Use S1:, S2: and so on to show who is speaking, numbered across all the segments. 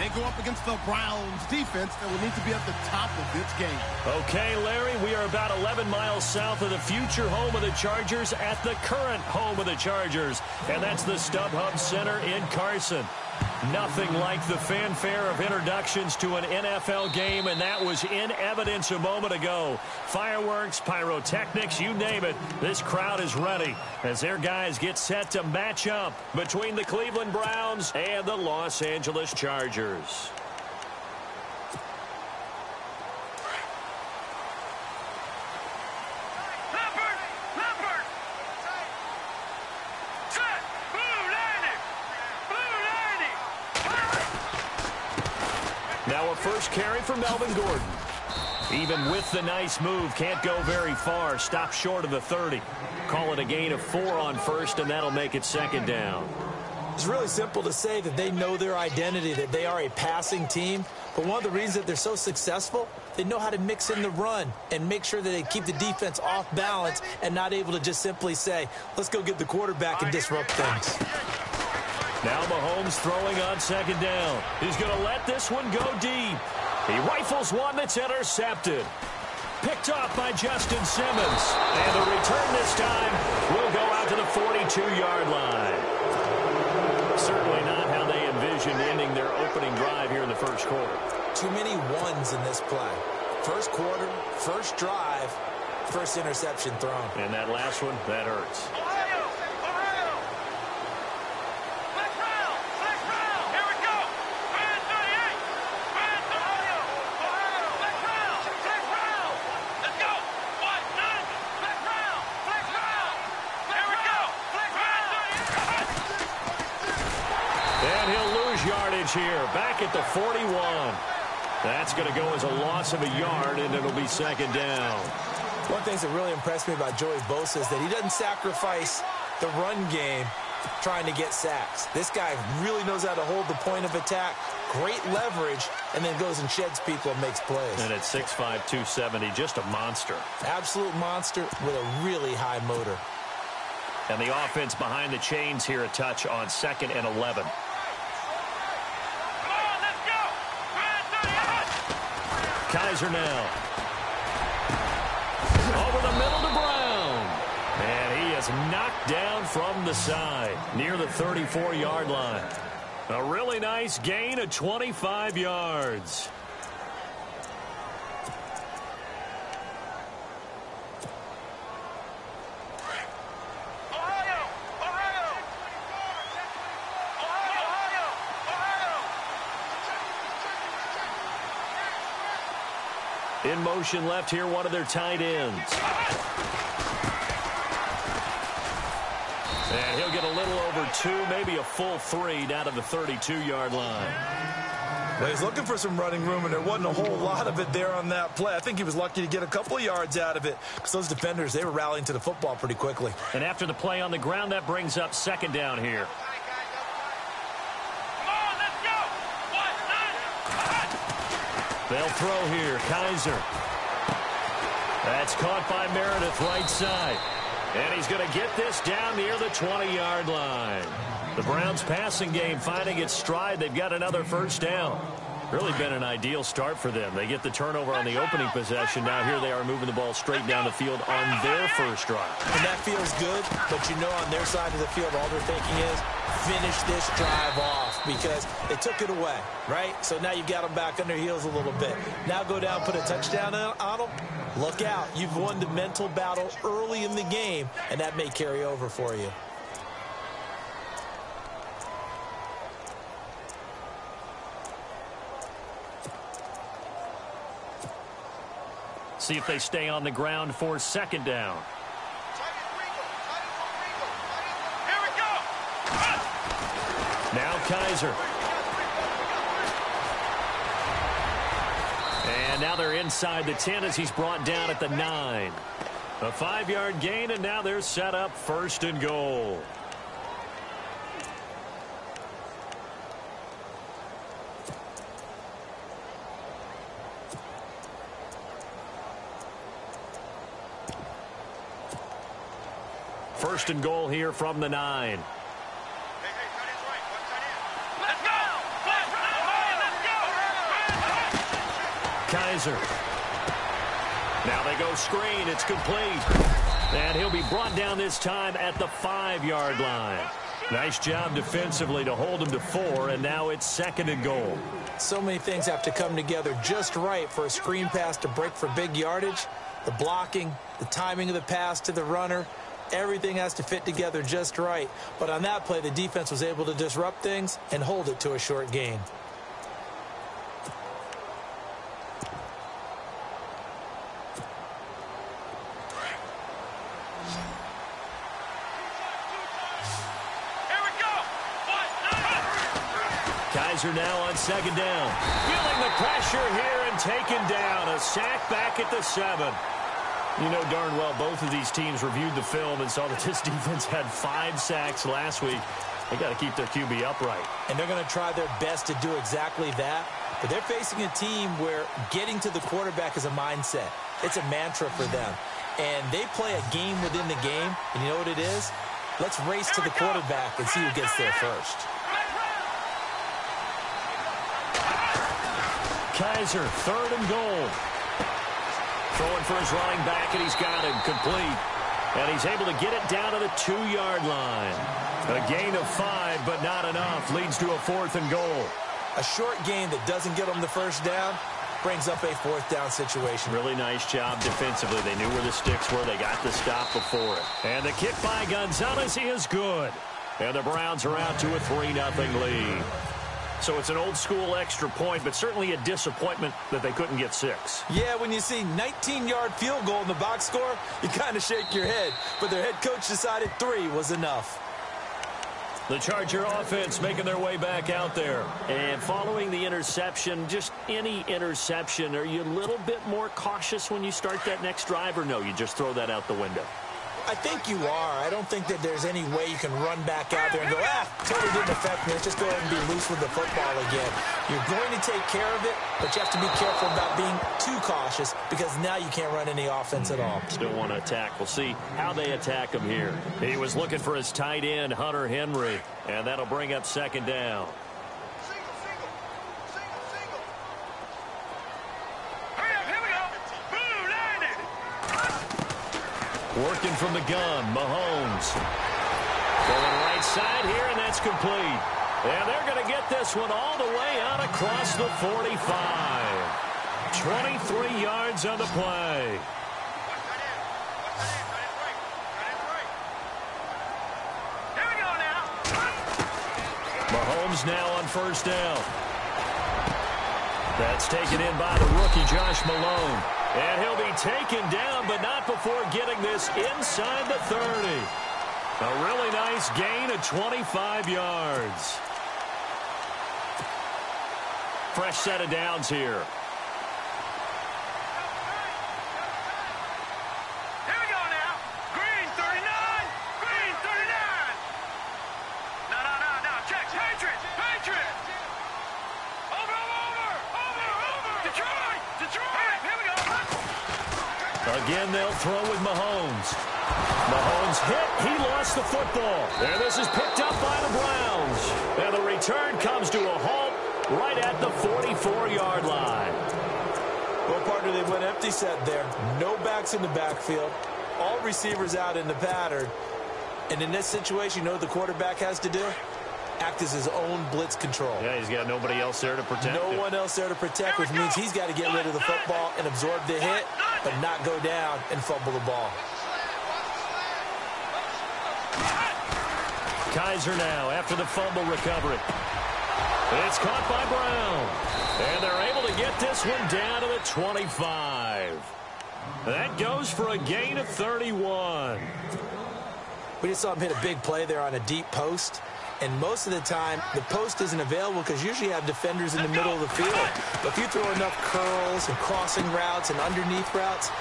S1: They go up against the Browns defense that will need to be at the top of its game.
S2: Okay, Larry, we are about 11 miles south of the future home of the Chargers at the current home of the Chargers, and that's the StubHub Center in Carson. Nothing like the fanfare of introductions to an NFL game, and that was in evidence a moment ago. Fireworks, pyrotechnics, you name it. This crowd is ready as their guys get set to match up between the Cleveland Browns and the Los Angeles Chargers. Now a first carry for Melvin Gordon. Even with the nice move, can't go very far. Stop short of the 30. Call it a gain of 4 on first, and that'll make it second down.
S3: It's really simple to say that they know their identity, that they are a passing team. But one of the reasons that they're so successful, they know how to mix in the run and make sure that they keep the defense off balance and not able to just simply say, let's go get the quarterback and disrupt things.
S2: Now Mahomes throwing on second down. He's going to let this one go deep. He rifles one that's intercepted. Picked off by Justin Simmons. And the return this time will go out to the 42-yard line. Certainly not how they envisioned ending their opening drive here in the first quarter.
S3: Too many ones in this play. First quarter, first drive, first interception thrown.
S2: And that last one, that hurts. Here, back at the 41. That's going to go as a loss of a yard, and it'll be second down.
S3: One of the things that really impressed me about Joey Bosa is that he doesn't sacrifice the run game trying to get sacks. This guy really knows how to hold the point of attack, great leverage, and then goes and sheds people and makes plays.
S2: And at 6'5", 270, just a monster.
S3: Absolute monster with a really high motor.
S2: And the offense behind the chains here a touch on 2nd and 11. Kaiser now. Over the middle to Brown. And he is knocked down from the side near the 34-yard line. A really nice gain of 25 yards. In motion left here, one of their tight ends. And he'll get a little over 2, maybe a full 3 down to the 32-yard line.
S3: Well, he's looking for some running room, and there wasn't a whole lot of it there on that play. I think he was lucky to get a couple of yards out of it because those defenders, they were rallying to the football pretty quickly.
S2: And after the play on the ground, that brings up second down here. They'll throw here. Kaiser. That's caught by Meredith right side. And he's going to get this down near the 20-yard line. The Browns passing game finding its stride. They've got another first down. Really been an ideal start for them. They get the turnover on the opening possession. Now here they are moving the ball straight down the field on their first drive.
S3: And that feels good, but you know on their side of the field all they're thinking is finish this drive off because they took it away, right? So now you got them back on their heels a little bit. Now go down, put a touchdown on them. Look out. You've won the mental battle early in the game, and that may carry over for you.
S2: See if they stay on the ground for second down. Now Kaiser. And now they're inside the 10 as he's brought down at the 9. A 5-yard gain, and now they're set up first and goal. First and goal here from the 9. Kaiser. Now they go screen. It's complete. And he'll be brought down this time at the 5-yard line. Nice job defensively to hold him to 4, and now it's 2nd and goal.
S3: So many things have to come together just right for a screen pass to break for big yardage. The blocking, the timing of the pass to the runner, everything has to fit together just right. But on that play, the defense was able to disrupt things and hold it to a short gain.
S2: Kaiser now on 2nd down. Feeling the pressure here and taken down. A sack back at the 7. You know darn well both of these teams reviewed the film and saw that this defense had 5 sacks last week. They got to keep their QB upright.
S3: And they're going to try their best to do exactly that. But they're facing a team where getting to the quarterback is a mindset. It's a mantra for them. And they play a game within the game. And you know what it is? Let's race to the quarterback and see who gets there first.
S2: Kaiser, 3rd and goal. Throwing for his running back, and he's got him complete. And he's able to get it down to the 2-yard line. A gain of 5, but not enough. Leads to a 4th and goal.
S3: A short gain that doesn't get them the first down brings up a 4th down situation.
S2: Really nice job defensively. They knew where the sticks were. They got the stop before it. And the kick by Gonzalez is good. And the Browns are out to a 3-0 lead. So it's an old-school extra point, but certainly a disappointment that they couldn't get 6.
S3: Yeah, when you see 19-yard field goal in the box score, you kind of shake your head. But their head coach decided 3 was enough.
S2: The Charger offense making their way back out there. And following the interception, just any interception, are you a little bit more cautious when you start that next drive, or no, you just throw that out the window?
S3: I think you are. I don't think that there's any way you can run back out there and go, totally didn't affect me. Let's just go ahead and be loose with the football again. You're going to take care of it, but you have to be careful about being too cautious because now you can't run any offense at all.
S2: Still want to attack. We'll see how they attack him here. He was looking for his tight end, Hunter Henry, and that'll bring up 2nd down. Working from the gun, Mahomes. Going right side here, and that's complete. And they're going to get this one all the way out across the 45. 23 yards on the play. Mahomes now on 1st down. That's taken in by the rookie, Josh Malone. And he'll be taken down, but not before getting this inside the 30. A really nice gain of 25 yards. Fresh set of downs here.
S4: Here we go now. Green 39. Green 39. No. Check. Patriots. Over. Detroit. Here we go.
S2: Again, they'll throw with Mahomes. Mahomes hit. He lost the football. And this is picked up by the Browns. And the return comes to a halt right at the 44-yard line.
S3: Well, partner, they went empty set there. No backs in the backfield. All receivers out in the pattern. And in this situation, you know what the quarterback has to do? Act as his own blitz control.
S2: Yeah, he's got nobody else there to protect him.
S3: No one else there to protect, which means he's got to get rid of the football and absorb the hit, but not go down and fumble the ball.
S2: Kaiser now after the fumble recovery. It's caught by Brown. And they're able to get this one down to the 25. That goes for a gain of 31.
S3: We just saw him hit a big play there on a deep post. And most of the time, the post isn't available because usually you have defenders in the middle of the field. But if you throw enough curls and crossing routes and underneath routes,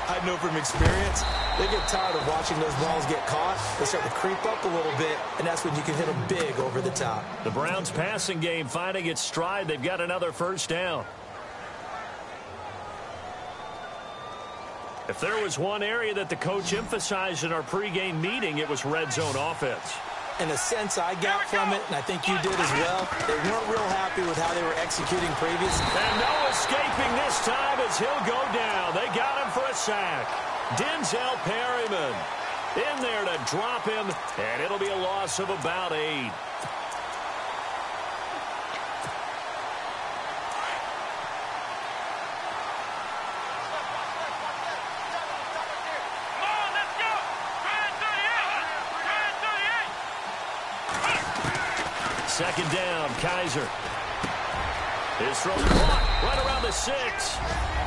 S3: I know from experience, they get tired of watching those balls get caught. They start to creep up a little bit, and that's when you can hit them big over the top.
S2: The Browns passing game finding its stride. They've got another 1st down. If there was one area that the coach emphasized in our pregame meeting, it was red zone offense.
S3: in a sense I got from it, and I think you did as well, they weren't real happy with how they were executing previously.
S2: And no escaping this time as he'll go down. They got him for a sack. Denzel Perryman in there to drop him, and it'll be a loss of about 8. Second down, Kaiser. His throw caught right around the 6.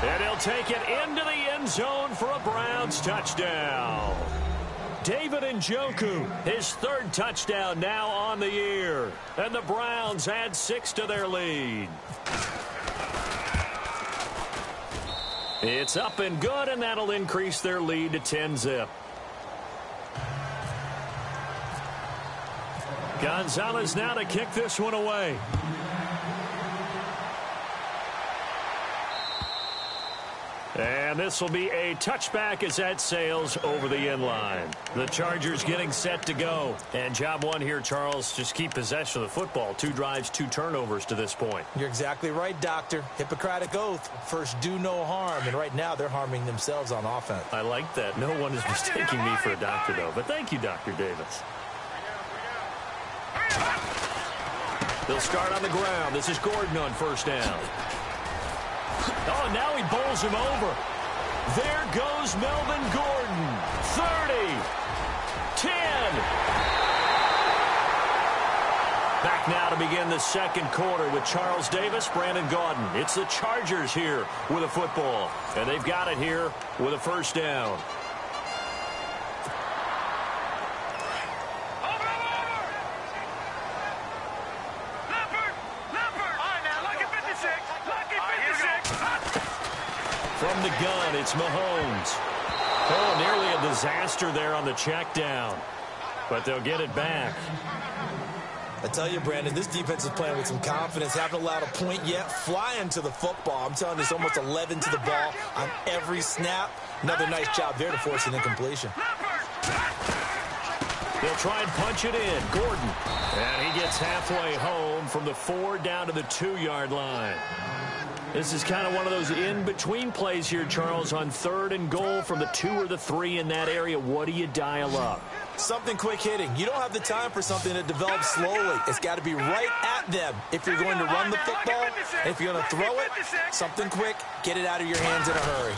S2: And he'll take it into the end zone for a Browns touchdown. David Njoku, his 3rd touchdown now on the year. And the Browns add 6 to their lead. It's up and good, and that'll increase their lead to 10-zip. Gonzalez now to kick this one away. And this will be a touchback as that sails over the end line. The Chargers getting set to go. And job one here, Charles, just keep possession of the football. 2 drives, 2 turnovers to this point.
S3: You're exactly right, Doctor. Hippocratic oath. First, do no harm. And right now, they're harming themselves on offense.
S2: I like that. No one is mistaking me for a doctor, though. But thank you, Dr. Davis. They'll start on the ground. This is Gordon on first down. Oh, now he bowls him over. There goes Melvin Gordon. 30. 10. Back now to begin the second quarter with Charles Davis, Brandon Gaudin. It's the Chargers here with a football. And they've got it here with a first down. From the gun, it's Mahomes. Oh, nearly a disaster there on the check down. But they'll get it back.
S3: I tell you, Brandon, this defense is playing with some confidence. Haven't allowed a point yet. Flying to the football. I'm telling you, it's almost 11 to the ball on every snap. Another nice job there to force an incompletion.
S2: They'll try and punch it in. Gordon. And he gets halfway home from the 4 down to the 2-yard line. This is kind of one of those in-between plays here, Charles, on 3rd and goal from the 2 or the 3 in that area. What do you dial up?
S3: Something quick hitting. You don't have the time for something that develops slowly. It's got to be right at them. If you're going to run the football, and if you're going to throw it, something quick, get it out of your hands in a hurry.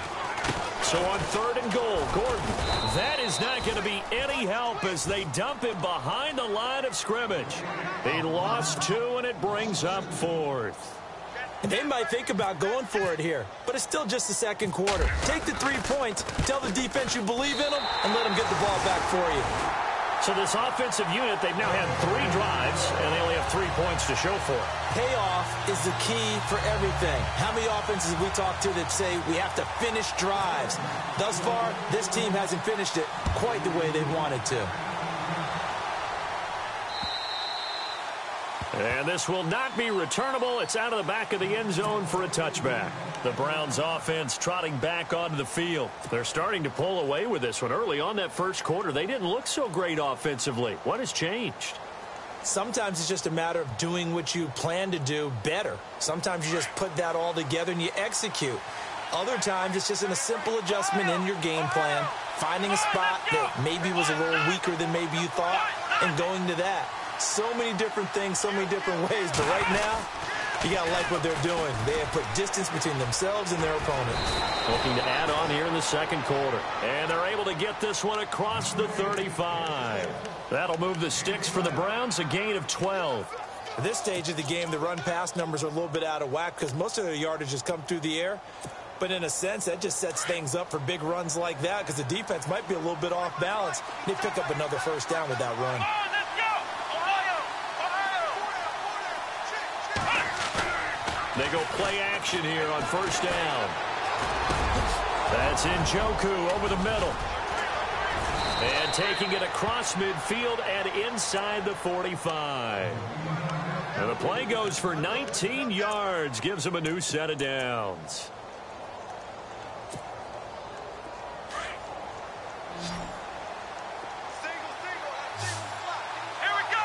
S2: So on 3rd and goal, Gordon. That is not going to be any help as they dump him behind the line of scrimmage. He lost 2, and it brings up 4th.
S3: They might think about going for it here, but it's still just the second quarter. Take the 3 points, tell the defense you believe in them, and let them get the ball back for you.
S2: So this offensive unit, they've now had 3 drives, and they only have 3 points to show for it.
S3: Payoff is the key for everything. How many offenses have we talked to that say we have to finish drives? Thus far, this team hasn't finished it quite the way they wanted to.
S2: And this will not be returnable. It's out of the back of the end zone for a touchback. The Browns offense trotting back onto the field. They're starting to pull away with this one. Early on that first quarter, they didn't look so great offensively. What has changed?
S3: Sometimes it's just a matter of doing what you plan to do better. Sometimes you just put that all together and you execute. Other times it's just a simple adjustment in your game plan, finding a spot that maybe was a little weaker than maybe you thought, and going to that. So many different things, so many different ways. But right now, you got to like what they're doing. They have put distance between themselves and their opponent.
S2: Looking to add on here in the second quarter. And they're able to get this one across the 35. That'll move the sticks for the Browns, a gain of 12.
S3: At this stage of the game, the run-pass numbers are a little bit out of whack because most of their yardage has come through the air. But in a sense, that just sets things up for big runs like that because the defense might be a little bit off balance. They pick up another first down with that run.
S2: They go play action here on first down. That's Njoku over the middle. And taking it across midfield and inside the 45. And the play goes for 19 yards. Gives them a new set of downs.
S4: Here we go!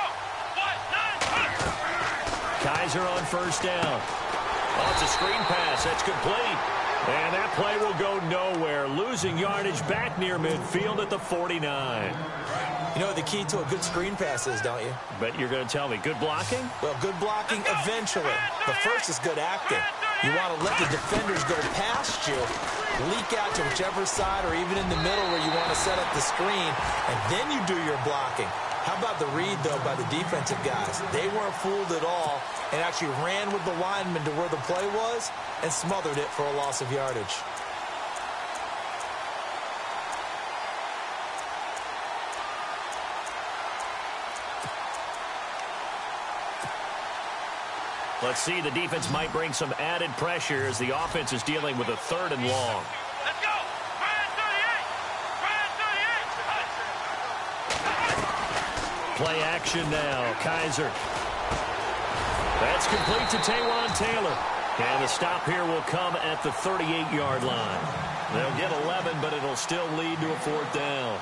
S2: Kaiser on first down. Oh, it's a screen pass. That's complete. And that play will go nowhere. Losing yardage back near midfield at the 49.
S3: You know what the key to a good screen pass is, don't you?
S2: But you're going to tell me, good blocking?
S3: Well, good blocking eventually. But first is good acting. You want to let the defenders go past you, leak out to whichever side or even in the middle where you want to set up the screen, and then you do your blocking. How about the read, though, by the defensive guys? They weren't fooled at all and actually ran with the lineman to where the play was and smothered it for a loss of yardage.
S2: Let's see, the defense might bring some added pressure as the offense is dealing with a 3rd and long.
S4: Let's go. Brand 38.
S2: Play action now. Kaiser. That's complete to Taywan Taylor. And the stop here will come at the 38-yard line. They'll get 11, but it'll still lead to a 4th down.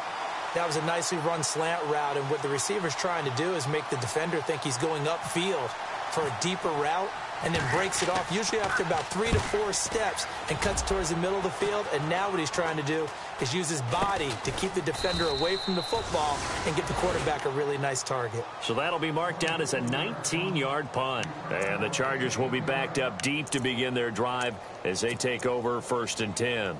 S3: That was a nicely run slant route, and what the receiver's trying to do is make the defender think he's going upfield for a deeper route, and then breaks it off, usually after about 3 to 4 steps, and cuts towards the middle of the field. And now what he's trying to do is use his body to keep the defender away from the football and get the quarterback a really nice target.
S2: So that'll be marked down as a 19-yard punt. And the Chargers will be backed up deep to begin their drive as they take over 1st and 10.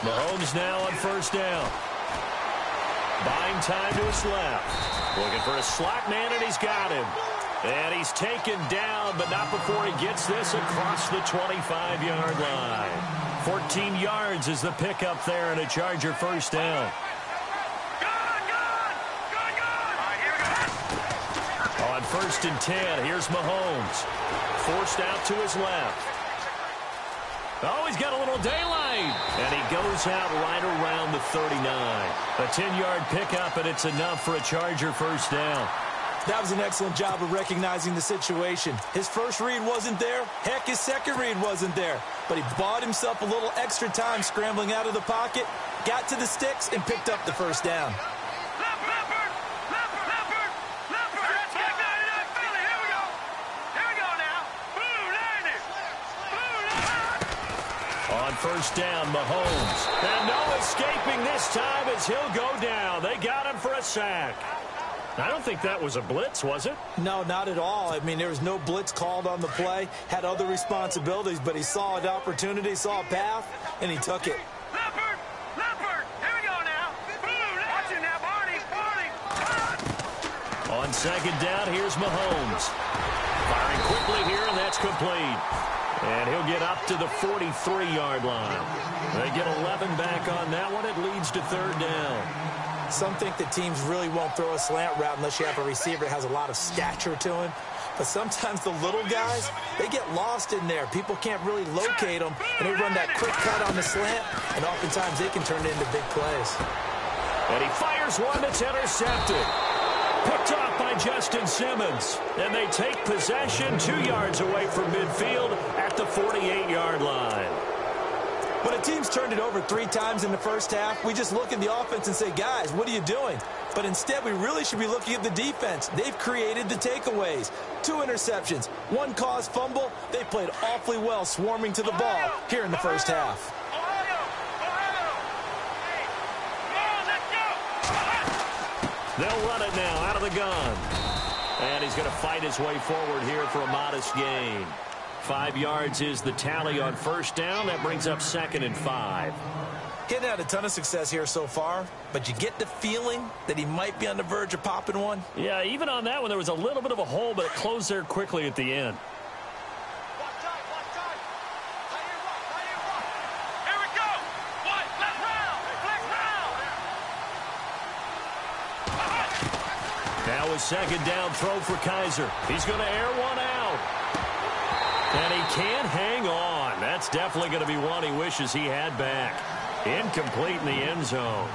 S2: Mahomes now on first down. Buying time to his left. Looking for a slot man, and he's got him. And he's taken down, but not before he gets this across the 25-yard line. 14 yards is the pickup there, and a Charger first down. On 1st and 10, here's Mahomes. Forced out to his left. Oh, he's got a little daylight. And he goes out right around the 39. A 10-yard pickup, and it's enough for a Charger first down.
S3: That was an excellent job of recognizing the situation. His first read wasn't there. Heck, his second read wasn't there. But he bought himself a little extra time scrambling out of the pocket, got to the sticks, and picked up the first down.
S2: On first down, Mahomes. And no escaping this time as he'll go down. They got him for a sack. I don't think that was a blitz, was it?
S3: No, not at all. I mean, there was no blitz called on the play. Had other responsibilities, but he saw an opportunity, saw a path, and he took it.
S4: Leopard! Leopard! Here we go now. Watch it now, Barney!
S2: On 2nd down, here's Mahomes. Firing quickly here, and that's complete. And he'll get up to the 43-yard line. They get 11 back on that one. It leads to 3rd down.
S3: Some think that teams really won't throw a slant route unless you have a receiver that has a lot of stature to him. But sometimes the little guys, they get lost in there. People can't really locate them, and they run that quick cut on the slant, and oftentimes they can turn it into big plays.
S2: And he fires one that's intercepted. Picked off by Justin Simmons. And they take possession 2 yards away from midfield at the 48-yard line.
S3: When a team's turned it over 3 times in the first half, we just look at the offense and say, guys, what are you doing? But instead, we really should be looking at the defense. They've created the takeaways. 2 interceptions, 1 caused fumble. They played awfully well swarming to the ball here in the first half.
S2: They'll run it now out of the gun. And he's going to fight his way forward here for a modest gain. 5 yards is the tally on first down. That brings up 2nd and 5.
S3: He hadn't had a ton of success here so far, but you get the feeling that he might be on the verge of popping one.
S2: Yeah, even on that one, there was a little bit of a hole, but it closed there quickly at the end.
S4: Here we go. What? Left round.
S2: Now a 2nd down throw for Kaiser. He's going to air one out. And he can't hang on. That's definitely going to be one he wishes he had back. Incomplete in the end zone.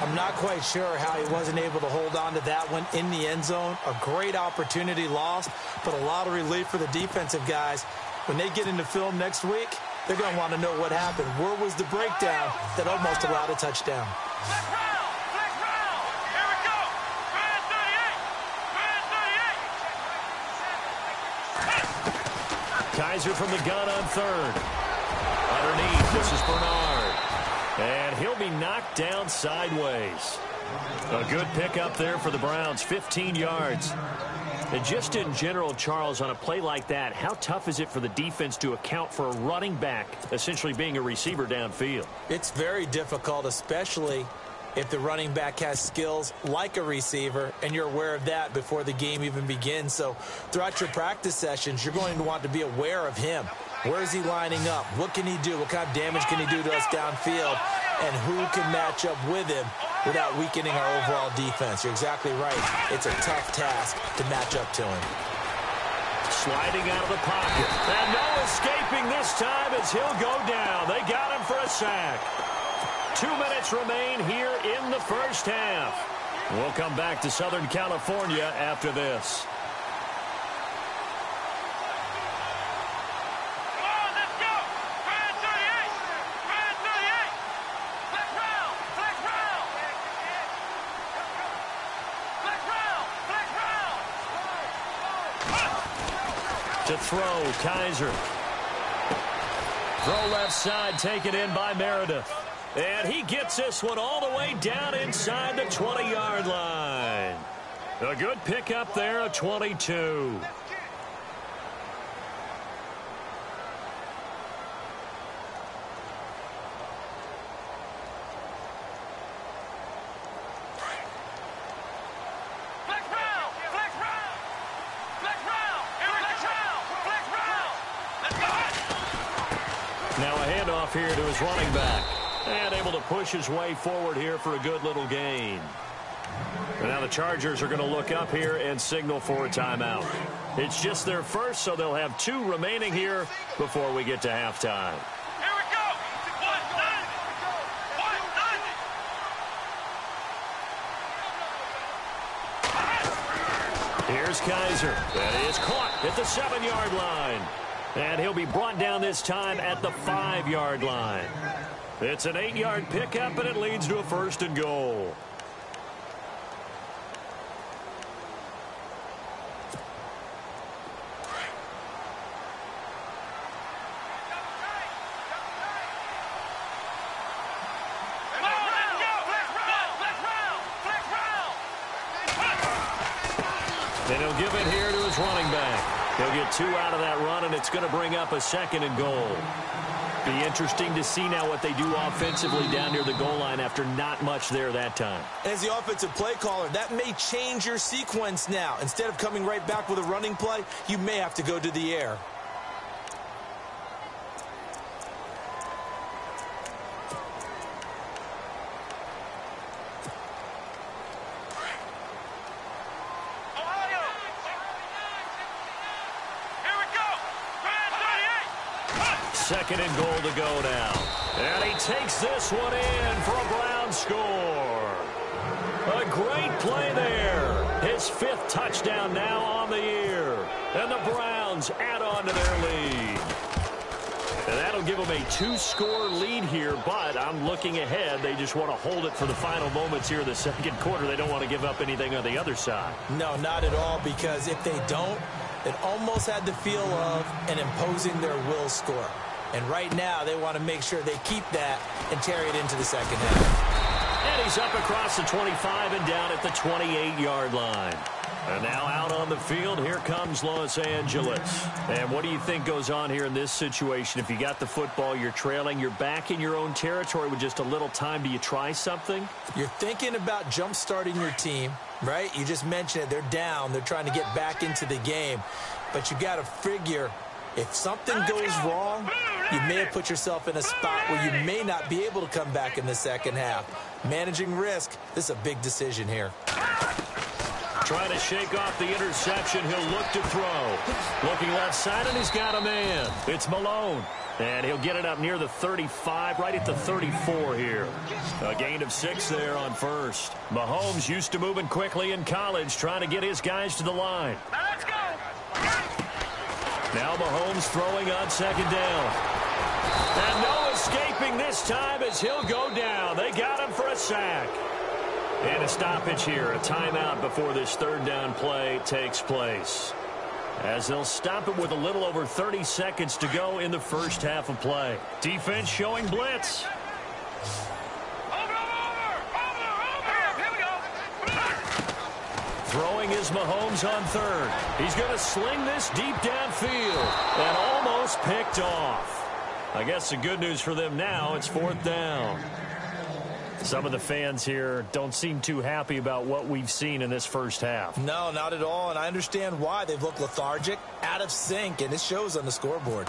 S3: I'm not quite sure how he wasn't able to hold on to that one in the end zone. A great opportunity lost, but a lot of relief for the defensive guys. When they get into film next week, they're going to want to know what happened. Where was the breakdown that almost allowed a touchdown?
S4: Flex round! Flex round! Here we go! Brand 38! Brand 38!
S2: Kaiser from the gun on third. Underneath, this is Bernard. And he'll be knocked down sideways. A good pickup there for the Browns, 15 yards. And just in general, Charles, on a play like that, how tough is it for the defense to account for a running back essentially being a receiver downfield?
S3: It's very difficult, especially if the running back has skills like a receiver, and you're aware of that before the game even begins. So throughout your practice sessions, you're going to want to be aware of him. Where is he lining up? What can he do? What kind of damage can he do to us downfield? And who can match up with him without weakening our overall defense? You're exactly right. It's a tough task to match up to him.
S2: Sliding out of the pocket. And no escaping this time as he'll go down. They got him for a sack. 2 minutes remain here in the first half. We'll come back to Southern California after this. To throw, Kaiser. Throw left side, taken in by Meredith. And he gets this one all the way down inside the 20-yard line. A good pickup there, a 22. Here to his running back. And able to push his way forward here for a good little gain. And now the Chargers are going to look up here and signal for a timeout. It's just their first, so they'll have 2 remaining here before we get to halftime.
S4: Here we go! 190!
S2: Here's Kaiser. That is caught at the 7-yard line. And he'll be brought down this time at the 5-yard line. It's an 8-yard pickup, and it leads to a 1st and goal. And he'll give it here to his running back. He'll get 2 out of that run, and it's going to bring up a 2nd and goal. Be interesting to see now what they do offensively down near the goal line after not much there that time.
S3: As the offensive play caller, that may change your sequence now. Instead of coming right back with a running play, you may have to go to the air.
S2: Second and goal to go now. And he takes this one in for a Brown score. A great play there. His 5th touchdown now on the year. And the Browns add on to their lead. And that'll give them a 2-score lead here, but I'm looking ahead. They just want to hold it for the final moments here in the 2nd quarter. They don't want to give up anything on the other side.
S3: No, not at all, because if they don't, it almost had the feel of an imposing their will score. And right now, they want to make sure they keep that and carry it into the 2nd half.
S2: And he's up across the 25 and down at the 28-yard line. And now out on the field, here comes Los Angeles. And what do you think goes on here in this situation? If you got the football, you're trailing, you're back in your own territory with just a little time. Do you try something?
S3: You're thinking about jump-starting your team, right? You just mentioned it. They're down. They're trying to get back into the game. But you got to figure, if something goes wrong, you may have put yourself in a spot where you may not be able to come back in the 2nd half. Managing risk, this is a big decision here.
S2: Trying to shake off the interception. He'll look to throw. Looking left side, and he's got a man. It's Malone. And he'll get it up near the 35, right at the 34 here. A gain of 6 there on 1st. Mahomes used to moving quickly in college, trying to get his guys to the line.
S4: Now let's go!
S2: Now Mahomes throwing on second down. And no escaping this time as he'll go down. They got him for a sack. And a stoppage here, a timeout before this third down play takes place. As they'll stop it with a little over 30 seconds to go in the first half of play. Defense showing blitz.
S4: Here we go.
S2: Throwing is Mahomes on third. He's going to sling this deep downfield and almost picked off. I guess the good news for them now, it's fourth down. Some of the fans here don't seem too happy about what we've seen in this first half.
S3: No, not at all, and I understand why. They've looked lethargic, out of sync, and it shows on the scoreboard.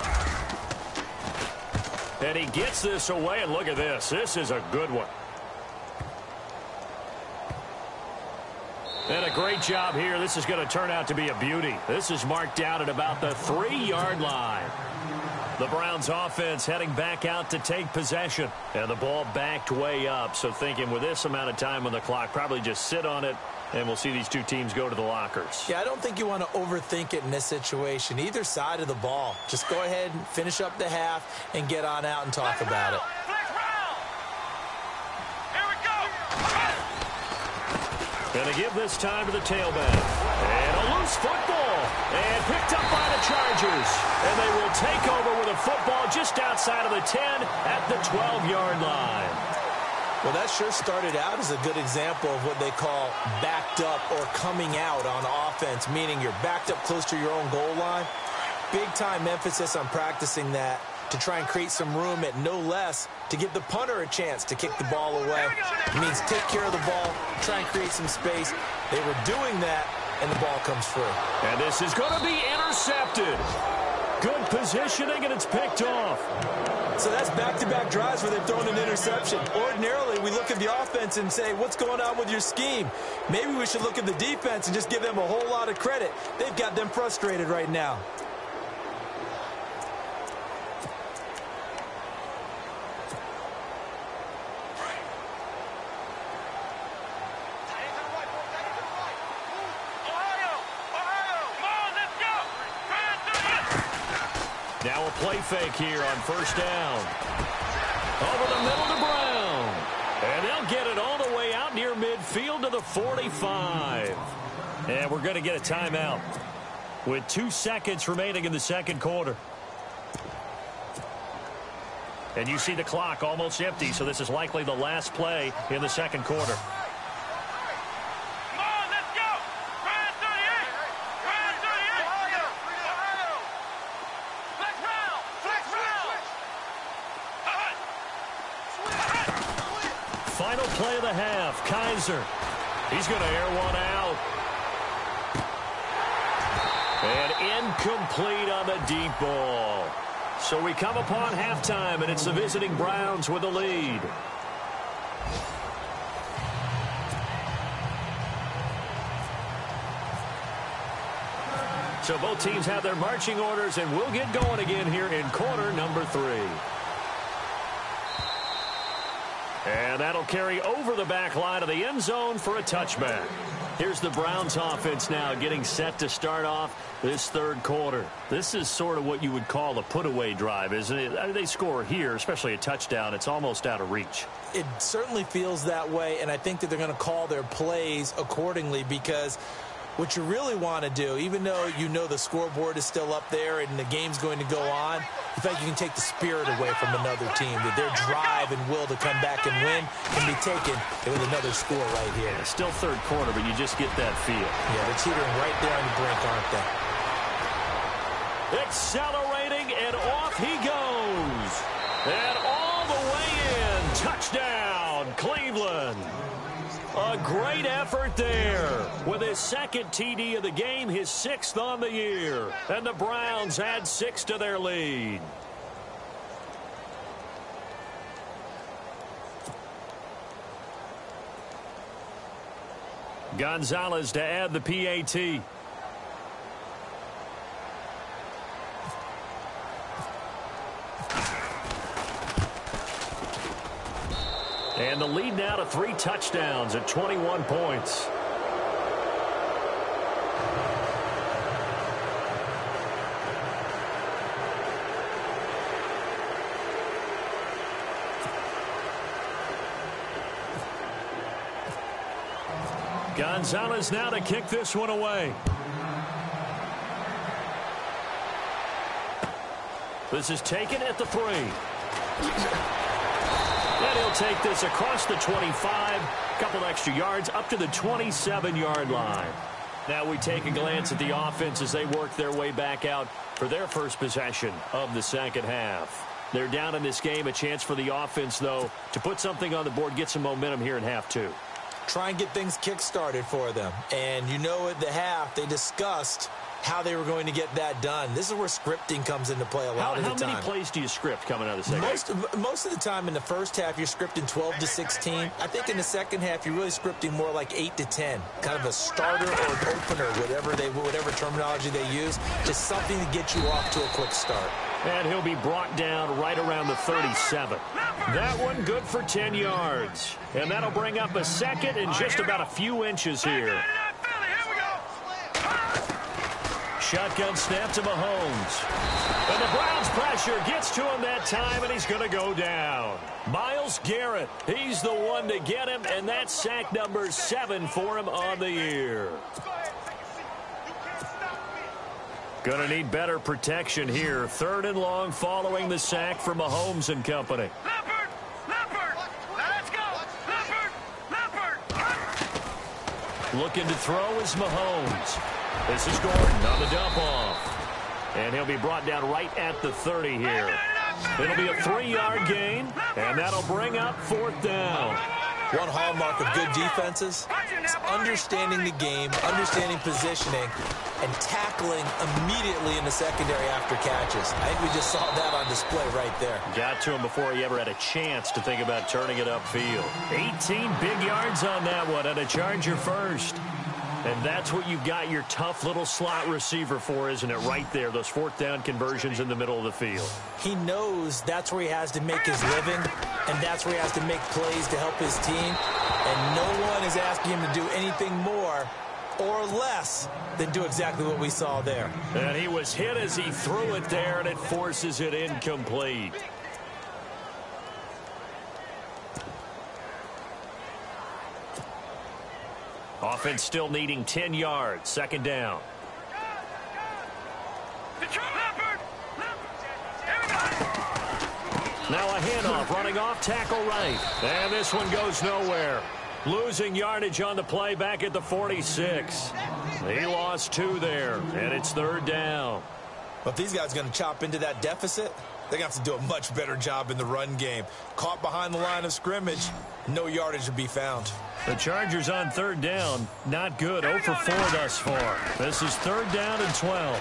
S2: And he gets this away, and look at this. This is a good one. And a great job here. This is going to turn out to be a beauty. This is marked down at about the 3-yard line. The Browns offense heading back out to take possession. And the ball backed way up. So thinking with this amount of time on the clock, probably just sit on it, and we'll see these two teams go to the lockers.
S3: Yeah, I don't think you want to overthink it in this situation. Either side of the ball. Just go ahead and finish up the half and get on out and talk about it.
S4: Here we go.
S2: Going to give this time to the tailback. And a loose football. And picked up by the Chargers. And they will take over with a football just outside of the 10 at the 12-yard line.
S3: Well, that sure started out as a good example of what they call backed up or coming out on offense, meaning you're backed up close to your own goal line. Big-time emphasis on practicing that to try and create some room at no less to give the punter a chance to kick the ball away. It means take care of the ball, try and create some space. They were doing that, and the ball comes free.
S2: And this is going to be intercepted. Good positioning, and it's picked off.
S3: So that's back-to-back drives where they've thrown an interception. Ordinarily, we look at the offense and say, what's going on with your scheme? Maybe we should look at the defense and just give them a whole lot of credit. They've got them frustrated right now.
S2: Now a play fake here on first down. Over the middle to Brown. And they'll get it all the way out near midfield to the 45. And we're going to get a timeout with 2 seconds remaining in the second quarter. And you see the clock almost empty, so this is likely the last play in the second quarter. Final play of the half, Kaiser. He's going to air one out. And incomplete on the deep ball. So we come upon halftime, and it's the visiting Browns with the lead. So both teams have their marching orders, and we'll get going again here in quarter number 3. And that'll carry over the back line of the end zone for a touchback. Here's the Browns offense now getting set to start off this third quarter. This is sort of what you would call a put-away drive, isn't it? They score here, especially a touchdown. It's almost out of reach.
S3: It certainly feels that way, and I think that they're going to call their plays accordingly because what you really want to do, even though you know the scoreboard is still up there and the game's going to go on, in fact, you can take the spirit away from another team, that their drive and will to come back and win can be taken with another score right here.
S2: Yeah, still third quarter, but you just get that feel.
S3: Yeah, they're teetering right there on the brink, aren't they?
S2: Accelerating, and off he goes. And all the way in. Touchdown, Cleveland. A great effort there with his second TD of the game, his 6th on the year. And the Browns add 6 to their lead. Gonzalez to add the PAT. And the lead now to 3 touchdowns at 21 points. Gonzalez now to kick this one away. This is taken at the 3. And he'll take this across the 25. Couple extra yards up to the 27-yard line. Now we take a glance at the offense as they work their way back out for their first possession of the second half. They're down in this game. A chance for the offense, though, to put something on the board, get some momentum here in half 2.
S3: Try and get things kick-started for them. And you know at the half, they discussed how they were going to get that done. This is where scripting comes into play a lot of the time.
S2: How many plays do you script coming out of the second half?
S3: Most of the time in the first half, you're scripting 12 to 16. I think in the second half, you're really scripting more like 8 to 10. Kind of a starter or an opener, whatever terminology they use. Just something to get you off to a quick start.
S2: And he'll be brought down right around the 37. That one good for 10 yards. And that'll bring up a second and just about a few inches here. Shotgun snap to Mahomes. And the Browns' pressure gets to him that time, and he's going to go down. Myles Garrett, he's the one to get him, and that's sack number 7 for him on the year. Going to need better protection here. 3rd and long following the sack for Mahomes and company.
S4: Leopard, let's go. Leopard.
S2: Looking to throw is Mahomes. This is Gordon on the dump off. And he'll be brought down right at the 30 here. It'll be a 3-yard gain, and that'll bring up 4th down.
S3: One hallmark of good defenses is understanding the game, understanding positioning, and tackling immediately in the secondary after catches. I think we just saw that on display right there.
S2: Got to him before he ever had a chance to think about turning it upfield. 18 big yards on that one, and a Charger first. And that's what you've got your tough little slot receiver for, isn't it? Right there, those 4th down conversions in the middle of the field.
S3: He knows that's where he has to make his living, and that's where he has to make plays to help his team. And no one is asking him to do anything more or less than do exactly what we saw there.
S2: And he was hit as he threw it there, and it forces it incomplete. Offense still needing 10 yards. 2nd down. Now a handoff, running off, tackle right. And this one goes nowhere. Losing yardage on the play back at the 46. He lost 2 there, and it's 3rd down.
S3: Well, if these guys are going to chop into that deficit, they're going to have to do a much better job in the run game. Caught behind the line of scrimmage, no yardage to be found.
S2: The Chargers on 3rd down, not good. 0 for 4 thus far. This is 3rd down and 12.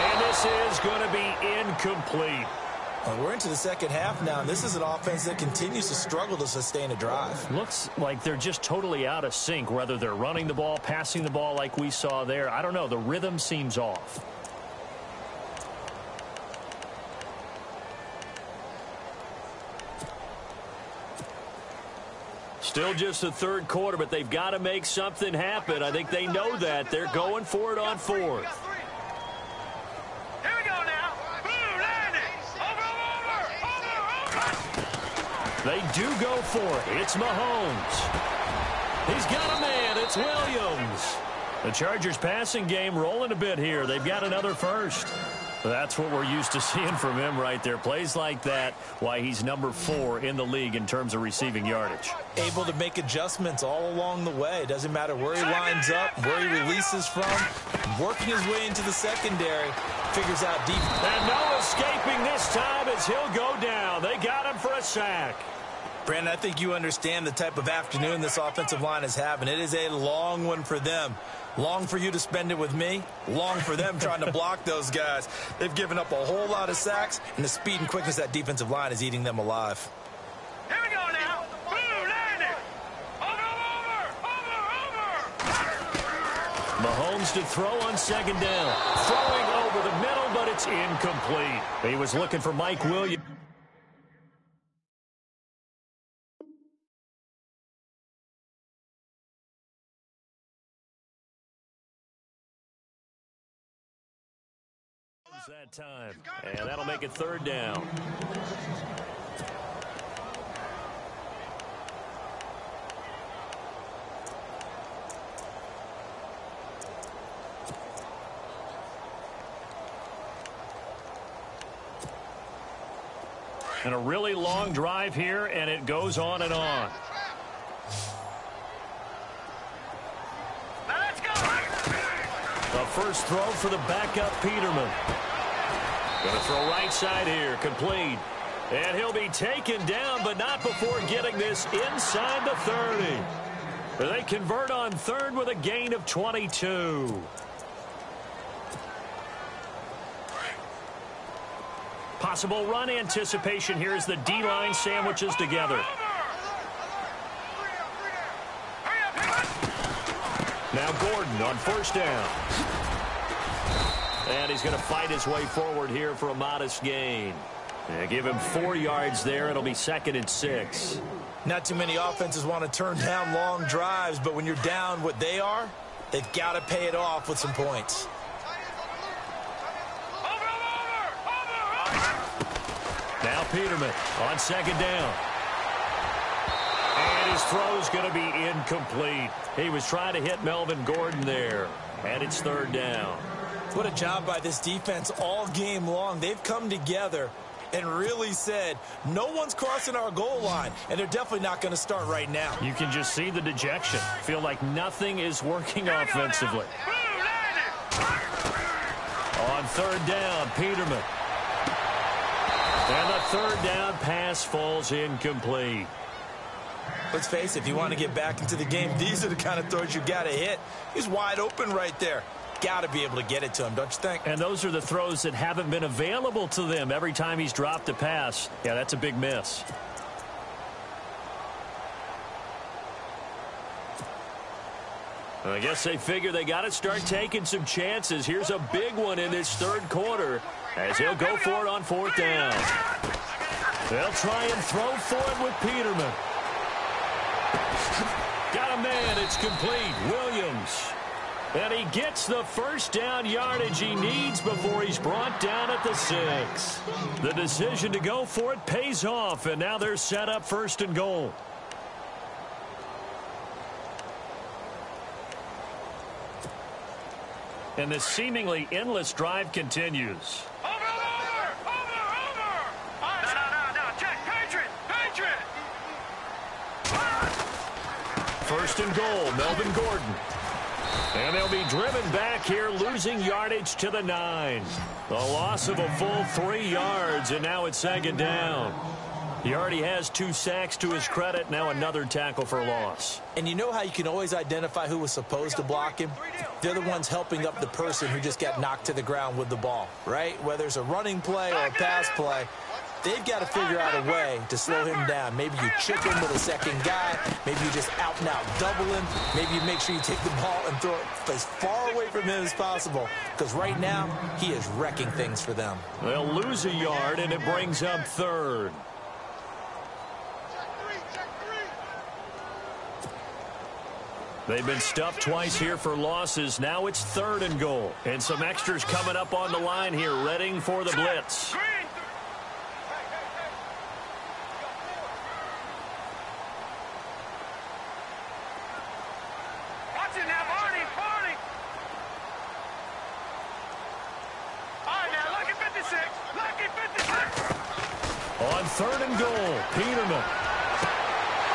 S2: And this is going to be incomplete.
S3: Well, we're into the second half now, and this is an offense that continues to struggle to sustain a drive.
S2: Looks like they're just totally out of sync, whether they're running the ball, passing the ball like we saw there. I don't know. The rhythm seems off. Still just the 3rd quarter, but they've got to make something happen. I think they know that. They're going for it on 4th.
S4: Here we go now. Blue landing. Over.
S2: They do go for it. It's Mahomes. He's got a man. It's Williams. The Chargers passing game rolling a bit here. They've got another first. That's what we're used to seeing from him right there. Plays like that, why he's number 4 in the league in terms of receiving yardage.
S3: Able to make adjustments all along the way. Doesn't matter where he lines up, where he releases from. Working his way into the secondary. Figures out deep.
S2: And no escaping this time as he'll go down. They got him for a sack.
S3: Brandon, I think you understand the type of afternoon this offensive line is having. It is a long one for them. Long for you to spend it with me. Long for them trying to block those guys. They've given up a whole lot of sacks, and the speed and quickness of that defensive line is eating them alive.
S4: Here we go now. Blue landing. Over.
S2: Mahomes to throw on 2nd down. Throwing over the middle, but it's incomplete. He was looking for Mike Williams. That time, and that'll make it 3rd down. And a really long drive here, and it goes on and on.
S4: Let's go.
S2: The first throw for the backup Peterman. Going to throw right side here, complete. And he'll be taken down, but not before getting this inside the 30. They convert on third with a gain of 22. Possible run anticipation here as the D-line sandwiches together. Now Gordon on first down. And he's going to fight his way forward here for a modest gain. Yeah, give him 4 yards there. It'll be 2nd and 6.
S3: Not too many offenses want to turn down long drives, but when you're down what they are, they've got to pay it off with some points.
S2: Now Peterman on 2nd down. And his throw's going to be incomplete. He was trying to hit Melvin Gordon there. And it's 3rd down.
S3: What a job by this defense all game long. They've come together and really said, no one's crossing our goal line, and they're definitely not going to start right now.
S2: You can just see the dejection. Feel like nothing is working offensively. On 3rd down, Peterman. And the 3rd down pass falls incomplete.
S3: Let's face it, if you want to get back into the game, these are the kind of throws you got to hit. He's wide open right there. Got to be able to get it to him, don't you think?
S2: And those are the throws that haven't been available to them every time he's dropped a pass. Yeah, that's a big miss. I guess they figure they got to start taking some chances. Here's a big one in this 3rd quarter as he'll go for it on 4th down. They'll try and throw for it with Peterman. Got a man. It's complete. Williams. And he gets the 1st down yardage he needs before he's brought down at the 6. The decision to go for it pays off, and now they're set up 1st and goal. And this seemingly endless drive continues.
S4: Over! No, check, Patriot!
S2: 1st and goal, Melvin Gordon. And they'll be driven back here, losing yardage to the 9. The loss of a full 3 yards, and now it's 2nd down. He already has 2 sacks to his credit, now another tackle for loss.
S3: And you know how you can always identify who was supposed to block him? They're the ones helping up the person who just got knocked to the ground with the ball, right? Whether it's a running play or a pass play, they've got to figure out a way to slow him down. Maybe you chip him with a 2nd guy. Maybe you just out-and-out double him. Maybe you make sure you take the ball and throw it as far away from him as possible. Because right now, he is wrecking things for them.
S2: They'll lose a yard, and it brings up 3rd. They've been stuffed twice here for losses. Now it's 3rd and goal. And some extras coming up on the line here, readying for the blitz. On 3rd and goal, Peterman.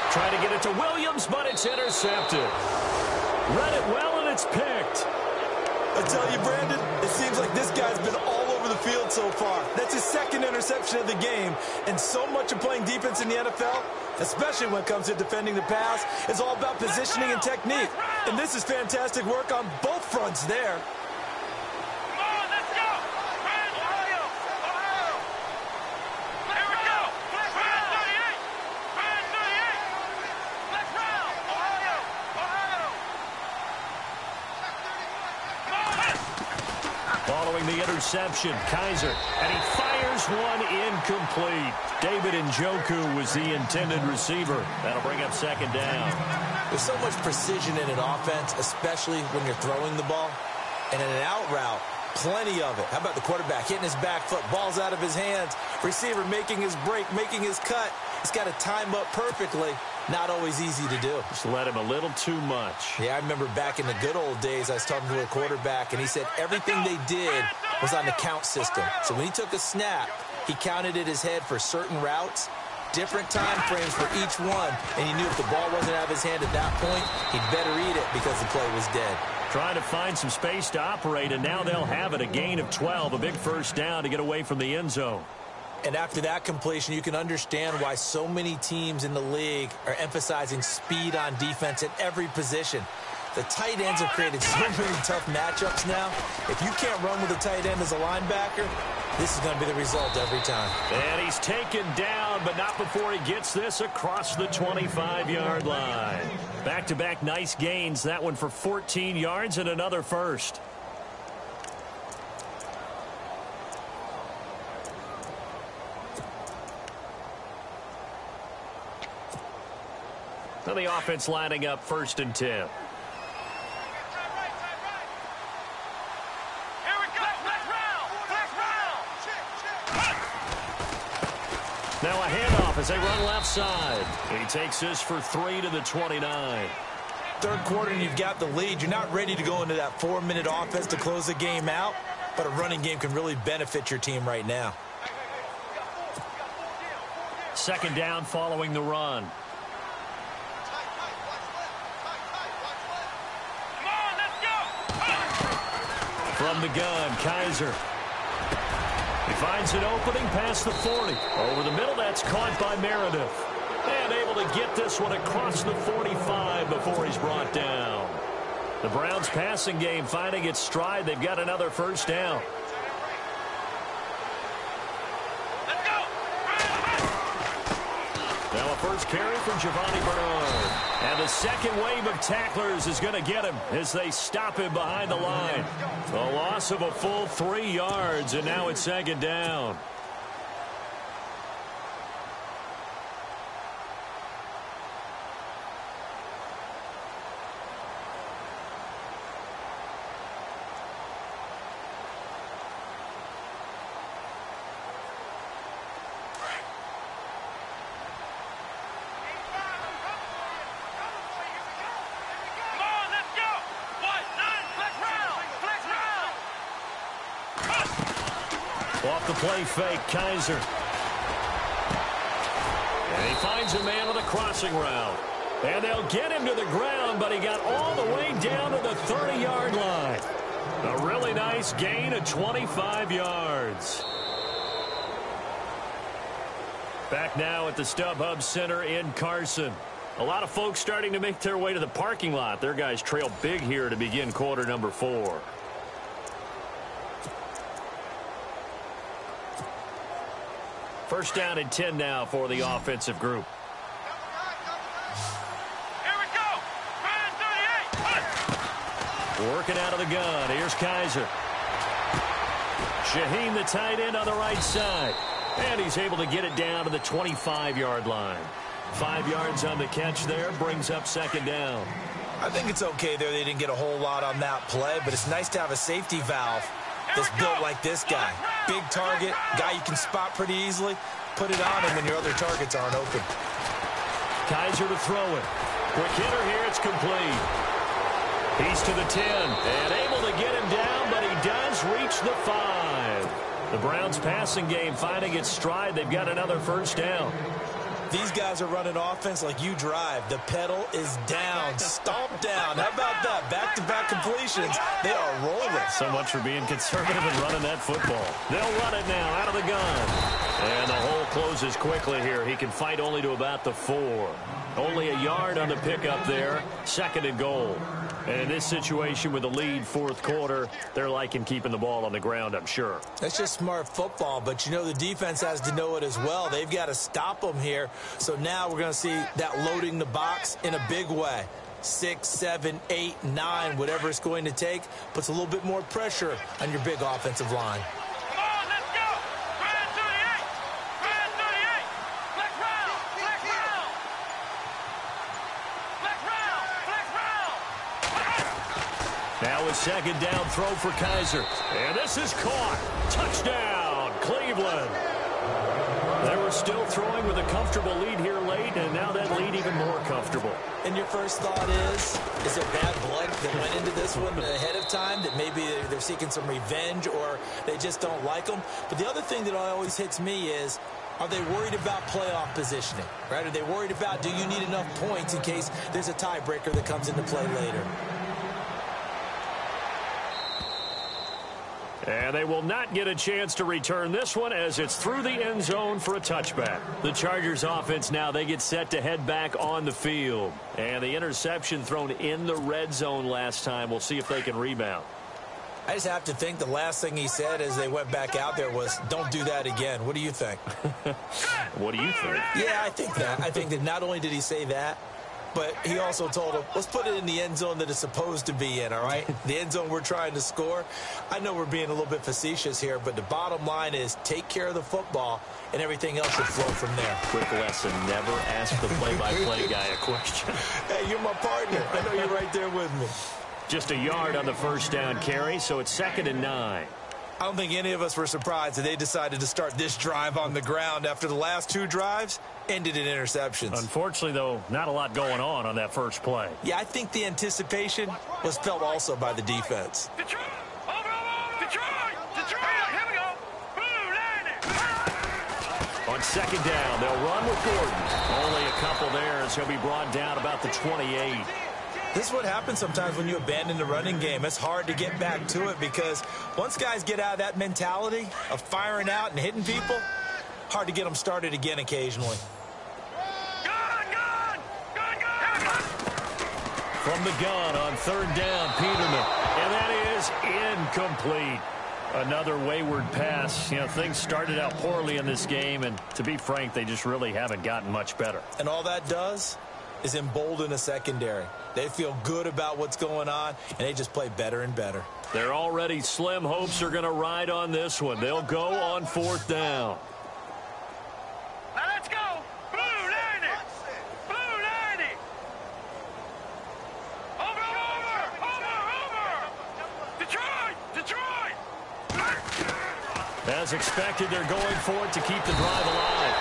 S2: Trying to get it to Williams, but it's intercepted. Read it well, and it's picked.
S3: I tell you, Brandon, it seems like this guy's been all over the field so far. That's his 2nd interception of the game. And so much of playing defense in the NFL, especially when it comes to defending the pass, is all about positioning and technique. And this is fantastic work on both fronts there.
S2: Following the interception, Kaiser, and he fires one incomplete. David Njoku was the intended receiver. That'll bring up 2nd down.
S3: There's so much precision in an offense, especially when you're throwing the ball. And in an out route, plenty of it. How about the quarterback hitting his back foot, ball's out of his hands, receiver making his break, making his cut. He's got to time up perfectly. Not always easy to do.
S2: Just let him a little too much.
S3: Yeah, I remember back in the good old days, I was talking to a quarterback, and he said everything they did was on the count system. So when he took a snap, He counted in his head for certain routes, different time frames for each one, and he knew if the ball wasn't out of his hand at that point, he'd better eat it because the play was dead.
S2: Trying to find some space to operate, and now they'll have it. A gain of 12, a big first down to get away from the end zone.
S3: And after that completion, you can understand why so many teams in the league are emphasizing speed on defense at every position. The tight ends have created so many tough matchups now. If you can't run with a tight end as a linebacker, this is going to be the result every time.
S2: And he's taken down, but not before he gets this across the 25-yard line. Back-to-back nice gains. That one for 14 yards and another first. So the offense lining up 1st and 10. Now a handoff as they run left side. He takes this for 3 to the 29.
S3: Third quarter and you've got the lead. You're not ready to go into that 4-minute offense to close the game out, but a running game can really benefit your team right now.
S2: 2nd down following the run. From the gun, Kaiser. He finds an opening past the 40. Over the middle, that's caught by Meredith. And able to get this one across the 45 before he's brought down. The Browns passing game finding its stride. They've got another first down. Now a first carry for Giovanni Bernard. And the second wave of tacklers is going to get him as they stop him behind the line. A loss of a full 3 yards, and now it's 2nd down. Off the play fake, Kaiser. And he finds a man on the crossing route. And they'll get him to the ground, but he got all the way down to the 30-yard line. A really nice gain of 25 yards. Back now at the StubHub Center in Carson. A lot of folks starting to make their way to the parking lot. Their guys trail big here to begin quarter number 4. First down and 10 now for the offensive group.
S4: Here we go. Man 38.
S2: Working out of the gun. Here's Kaiser. Shaheen, the tight end, on the right side. And he's able to get it down to the 25-yard line. 5 yards on the catch there. Brings up 2nd down.
S3: I think it's okay there. They didn't get a whole lot on that play, but it's nice to have a safety valve that's built like this guy. Big target, guy you can spot pretty easily. Put it on him when your other targets aren't open.
S2: Kaiser to throw it. Quick hitter here, it's complete. He's to the 10 and able to get him down, but he does reach the 5. The Browns passing game finding its stride. They've got another first down.
S3: These guys are running offense like you drive. The pedal is down, stomped down. How about that? Back-to-back completions. They are rolling.
S2: So much for being conservative and running that football. They'll run it now out of the gun. And the hole closes quickly here. He can fight only to about the 4. Only a yard on the pickup there. 2nd and goal. And in this situation with the lead 4th quarter, they're liking keeping the ball on the ground, I'm sure.
S3: That's just smart football, but you know the defense has to know it as well. They've got to stop them here. So now we're going to see that loading the box in a big way. 6, 7, 8, 9, whatever it's going to take, puts a little bit more pressure on your big offensive line.
S2: Now a 2nd down throw for Kaiser. And this is caught. Touchdown, Cleveland. They were still throwing with a comfortable lead here late, and now that lead even more comfortable.
S3: And your first thought is there bad blood that went into this one ahead of time, that maybe they're seeking some revenge or they just don't like them? But the other thing that always hits me is, are they worried about playoff positioning, right? Are they worried about, do you need enough points in case there's a tiebreaker that comes into play later?
S2: And they will not get a chance to return this one as it's through the end zone for a touchback. The Chargers offense now, they get set to head back on the field. And the interception thrown in the red zone last time. We'll see if they can rebound.
S3: I just have to think the last thing he said as they went back out there was, don't do that again. What do you think?
S2: What do you think?
S3: Yeah, I think that. I think that not only did he say that, but he also told him, let's put it in the end zone that it's supposed to be in, all right? The end zone we're trying to score. I know we're being a little bit facetious here, but the bottom line is take care of the football, and everything else should flow from there.
S2: Quick lesson, never ask the play-by-play guy a question.
S3: Hey, you're my partner. I know you're right there with me.
S2: Just a yard on the first down carry, so it's 2nd and 9.
S3: I don't think any of us were surprised that they decided to start this drive on the ground after the last 2 drives ended in interceptions.
S2: Unfortunately, though, not a lot going on that first play.
S3: Yeah, I think the anticipation was felt also by the defense.
S4: Detroit! Detroit! Detroit! Here we go! Blue landing!
S2: On 2nd down, they'll run with Gordon. Only a couple there as he'll be brought down about the 28.
S3: This is what happens sometimes when you abandon the running game. It's hard to get back to it because once guys get out of that mentality of firing out and hitting people, hard to get them started again occasionally.
S2: From the gun on 3rd down, Peterman. And that is incomplete. Another wayward pass. You know, things started out poorly in this game, and to be frank, they just really haven't gotten much better.
S3: And all that does is embolden a secondary. They feel good about what's going on, and they just play better and better.
S2: Their already slim hopes are going to ride on this one. They'll go on 4th down.
S4: Now let's go! Blue landing! Blue landing! Over! Detroit! Detroit!
S2: As expected, they're going for it to keep the drive alive.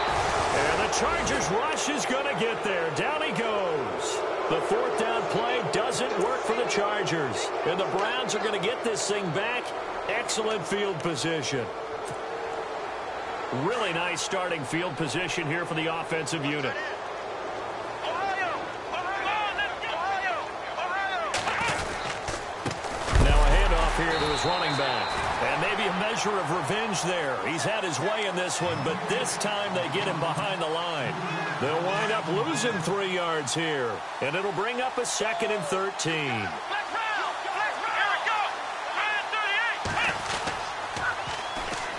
S2: And the Chargers rush is going to get there. Down he goes. The 4th down play doesn't work for the Chargers. And the Browns are going to get this thing back. Excellent field position. Really nice starting field position here for the offensive unit. Now a handoff here to his running back. And maybe a measure of revenge there. He's had his way in this one, but this time they get him behind the line. They'll wind up losing 3 yards here. And it'll bring up a 2nd and 13.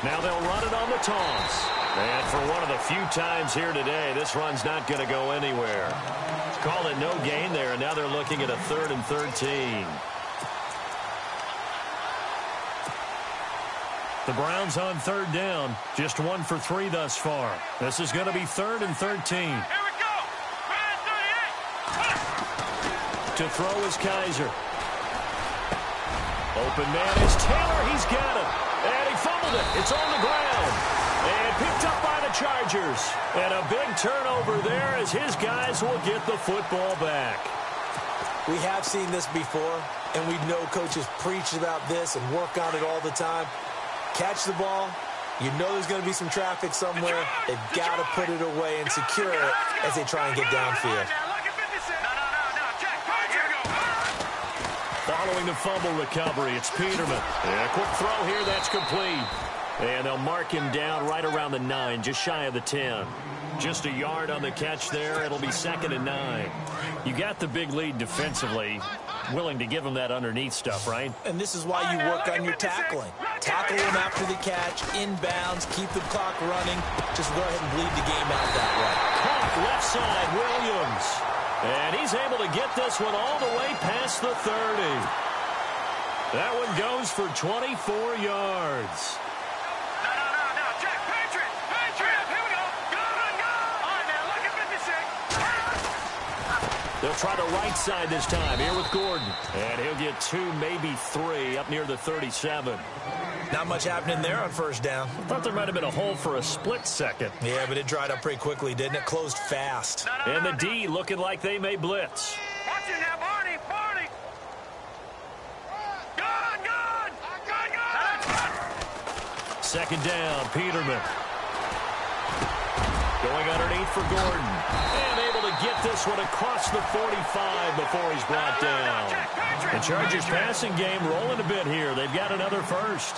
S2: Now they'll run it on the toss. And for one of the few times here today, this run's not going to go anywhere. Call it no gain there, and now they're looking at a 3rd and 13. The Browns on 3rd down, just 1 for 3 thus far. This is going to be 3rd and 13.
S4: Here we go!
S2: To throw is Kaiser. Open man is Taylor. He's got it. And he fumbled it. It's on the ground. And picked up by the Chargers. And a big turnover there as his guys will get the football back.
S3: We have seen this before, and we know coaches preach about this and work on it all the time. Catch the ball. You know there's going to be some traffic somewhere. They've got to put it away and secure it as they try and get downfield.
S2: Following the fumble recovery, it's Peterman. And a quick throw here, that's complete. And they'll mark him down right around the 9, just shy of the 10. Just a yard on the catch there. It'll be 2nd and 9. You got the big lead defensively. Willing to give them that underneath stuff, right?
S3: And this is why you work on your tackling. Tackle them after the catch, inbounds, keep the clock running. Just go ahead and bleed the game out that way.
S2: Caught left side, Williams. And he's able to get this one all the way past the 30. That one goes for 24 yards. They'll try the right side this time here with Gordon. And he'll get 2, maybe 3 up near the 37.
S3: Not much happening there on first down.
S2: I thought there might have been a hole for a split second.
S3: Yeah, but it dried up pretty quickly, didn't it? Closed fast.
S2: And the D looking like they may blitz.
S4: Watch it now, Barney. Barney. Good, good. Good, good.
S2: Second down, Peterman. Going underneath for Gordon. And able to get this one across the 45 before he's brought down. The Chargers passing game rolling a bit here. They've got another first.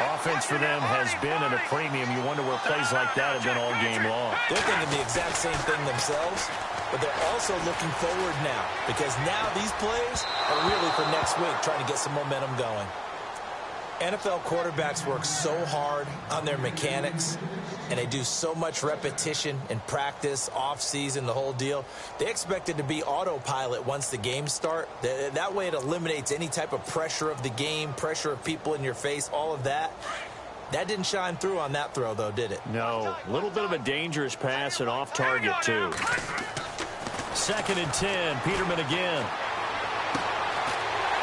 S2: Offense for them has been at a premium. You wonder where plays like that have been all game long.
S3: They're thinking the exact same thing themselves, but they're also looking forward now because now these plays are really for next week, trying to get some momentum going. NFL quarterbacks work so hard on their mechanics, and they do so much repetition in practice, off-season, the whole deal. They expect it to be autopilot once the games start. That way it eliminates any type of pressure of the game, pressure of people in your face, all of that. That didn't shine through on that throw, though, did it?
S2: No. A little bit of a dangerous pass and off target, too. 2nd and 10. Peterman again.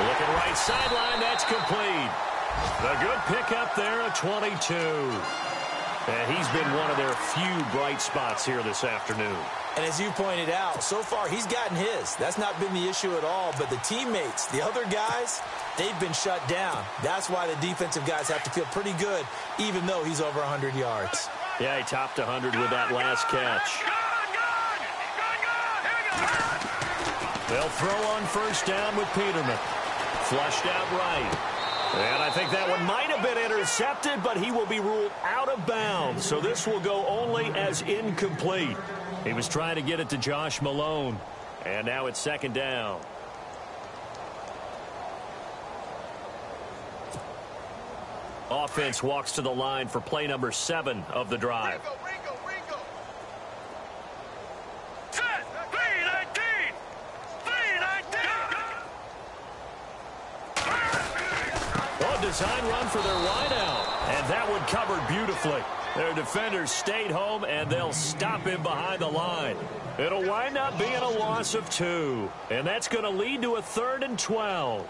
S2: Looking right sideline. That's complete. A good pickup there at 22. And he's been one of their few bright spots here this afternoon.
S3: And as you pointed out, so far he's gotten his. That's not been the issue at all. But the teammates, the other guys, they've been shut down. That's why the defensive guys have to feel pretty good, even though he's over 100 yards.
S2: Yeah, he topped 100 with that last catch. They'll throw on first down with Peterman. Flushed out right. And I think that one might have been intercepted, but he will be ruled out of bounds. So this will go only as incomplete. He was trying to get it to Josh Malone. And now it's 2nd down. Offense walks to the line for play number 7 of the drive. Design run for their wideout. And that one covered beautifully. Their defenders stayed home, and they'll stop him behind the line. It'll wind up being a loss of 2. And that's going to lead to a 3rd and 12.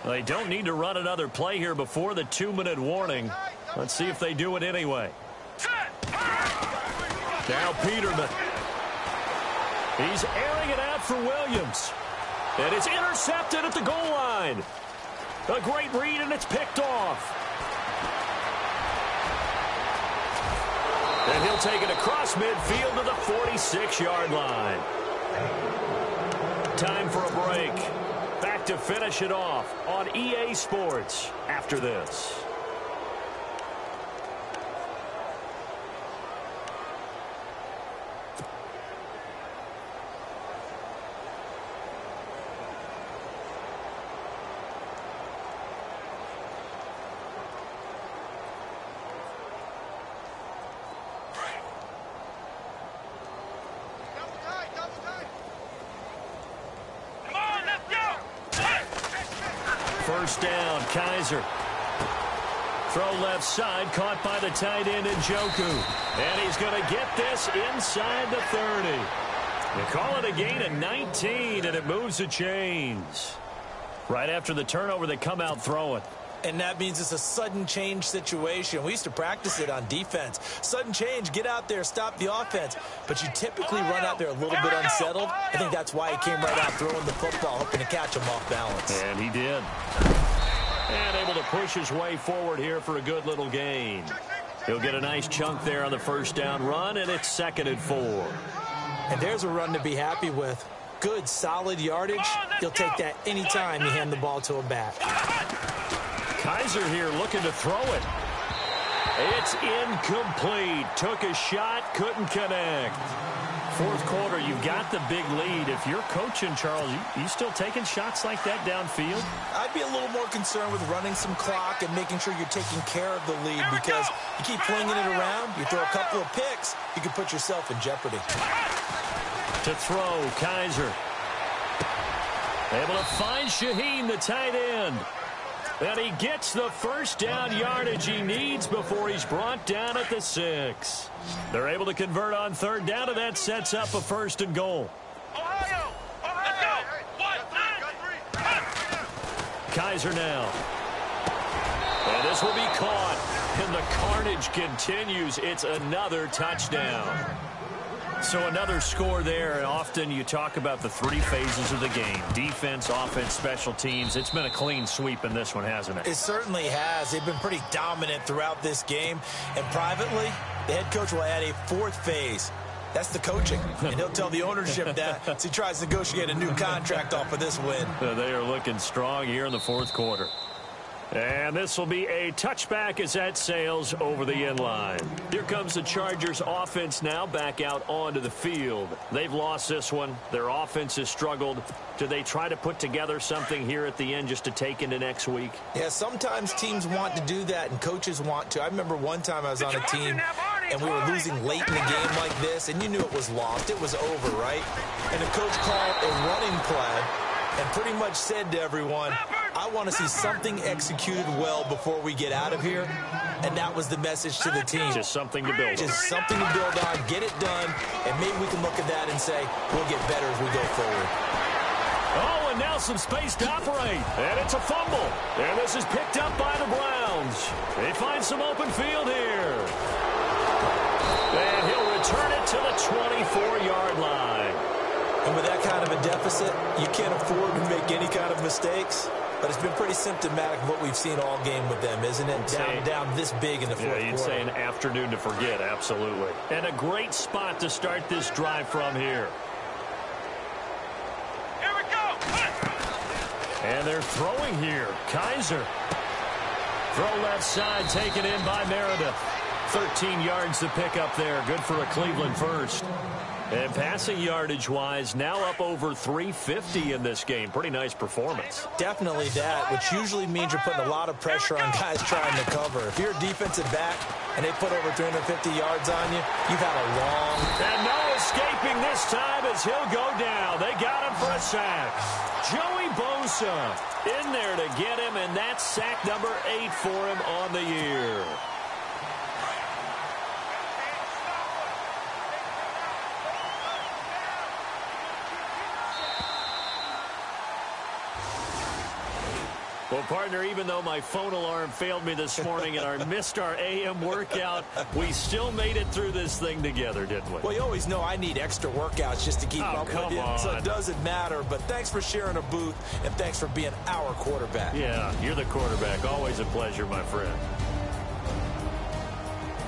S2: They don't need to run another play here before the 2-minute warning. Let's see if they do it anyway. Now Peterman. He's airing it out for Williams. And it's intercepted at the goal line. A great read, and it's picked off. And he'll take it across midfield to the 46-yard line. Time for a break. Back to finish it off on EA Sports after this. First down, Kaiser. Throw left side, caught by the tight end Njoku. And he's going to get this inside the 30. They call it a gain of 19, and it moves the chains. Right after the turnover, they come out throwing.
S3: And that means it's a sudden change situation. We used to practice it on defense. Sudden change, get out there, stop the offense. But you typically run out there a little bit unsettled. I think that's why he came right out throwing the football, hoping to catch him off balance.
S2: And he did. And able to push his way forward here for a good little gain. He'll get a nice chunk there on the first down run, and it's 2nd and 4.
S3: And there's a run to be happy with. Good, solid yardage. He'll take that anytime you hand the ball to a back.
S2: Kaiser here looking to throw it. It's incomplete. Took a shot, couldn't connect. 4th quarter, you've got the big lead. If you're coaching, Charles, you still taking shots like that downfield?
S3: I'd be a little more concerned with running some clock and making sure you're taking care of the lead, because you keep flinging it around, you throw a couple of picks, you can put yourself in jeopardy.
S2: To throw, Kaiser. Able to find Shaheen, the tight end. And he gets the first down yardage he needs before he's brought down at the 6. They're able to convert on third down, and that sets up a 1st and goal.
S4: Ohio! Let's go!
S2: Kaiser now. And this will be caught. And the carnage continues. It's another touchdown. So another score there, and often you talk about the 3 phases of the game. Defense, offense, special teams. It's been a clean sweep in this one, hasn't it?
S3: It certainly has. They've been pretty dominant throughout this game. And privately, the head coach will add a 4th phase. That's the coaching. And he'll tell the ownership that as he tries to negotiate a new contract off of this win.
S2: They are looking strong here in the 4th quarter. And this will be a touchback as that sails over the end line. Here comes the Chargers offense now back out onto the field. They've lost this one. Their offense has struggled. Do they try to put together something here at the end just to take into next week?
S3: Yeah, sometimes teams want to do that and coaches want to. I remember one time I was on a team and we were losing late in the game like this, and you knew it was lost. It was over, right? And the coach called a running play and pretty much said to everyone, I want to see something executed well before we get out of here. And that was the message to the team.
S2: Just something to build on.
S3: Just something to build on, get it done, and maybe we can look at that and say, we'll get better as we go forward.
S2: Oh, and now some space to operate. And it's a fumble. And this is picked up by the Browns. They find some open field here. And he'll return it to the 24-yard line.
S3: And with that kind of a deficit, you can't afford to make any kind of mistakes. But it's been pretty symptomatic of what we've seen all game with them, isn't it? Down this big in the fourth quarter.
S2: Yeah, you'd say an afternoon to forget, absolutely. And a great spot to start this drive from here.
S4: Here we go!
S2: And they're throwing here. Kaiser. Throw left side, taken in by Meredith. 13 yards to pick up there. Good for a Cleveland first. And passing yardage-wise, now up over 350 in this game. Pretty nice performance.
S3: Definitely that, which usually means you're putting a lot of pressure on guys trying to cover. If you're a defensive back and they put over 350 yards on you, you've had a long...
S2: And no escaping this time as he'll go down. They got him for a sack. Joey Bosa in there to get him, and that's sack number 8 for him on the year. Well, partner, even though my phone alarm failed me this morning and I missed our AM workout, we still made it through this thing together, didn't we?
S3: Well, you always know I need extra workouts just to keep up with you, so it doesn't matter. But thanks for sharing a booth, and thanks for being our quarterback.
S2: Yeah, you're the quarterback. Always a pleasure, my friend.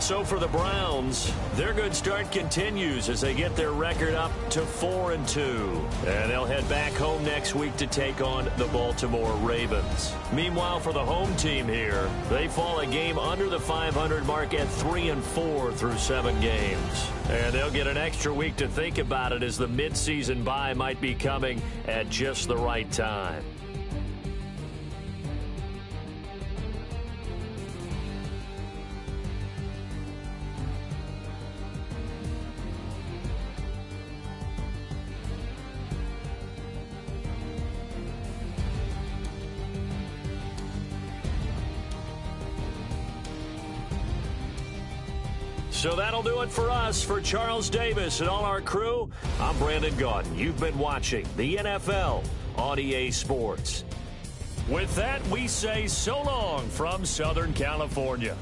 S2: So for the Browns, their good start continues as they get their record up to 4-2. And they'll head back home next week to take on the Baltimore Ravens. Meanwhile, for the home team here, they fall a game under the 500 mark at 3-4 through 7 games. And they'll get an extra week to think about it as the midseason bye might be coming at just the right time. So that'll do it for us. For Charles Davis and all our crew, I'm Brandon Gaudin. You've been watching the NFL on EA Sports. With that, we say so long from Southern California.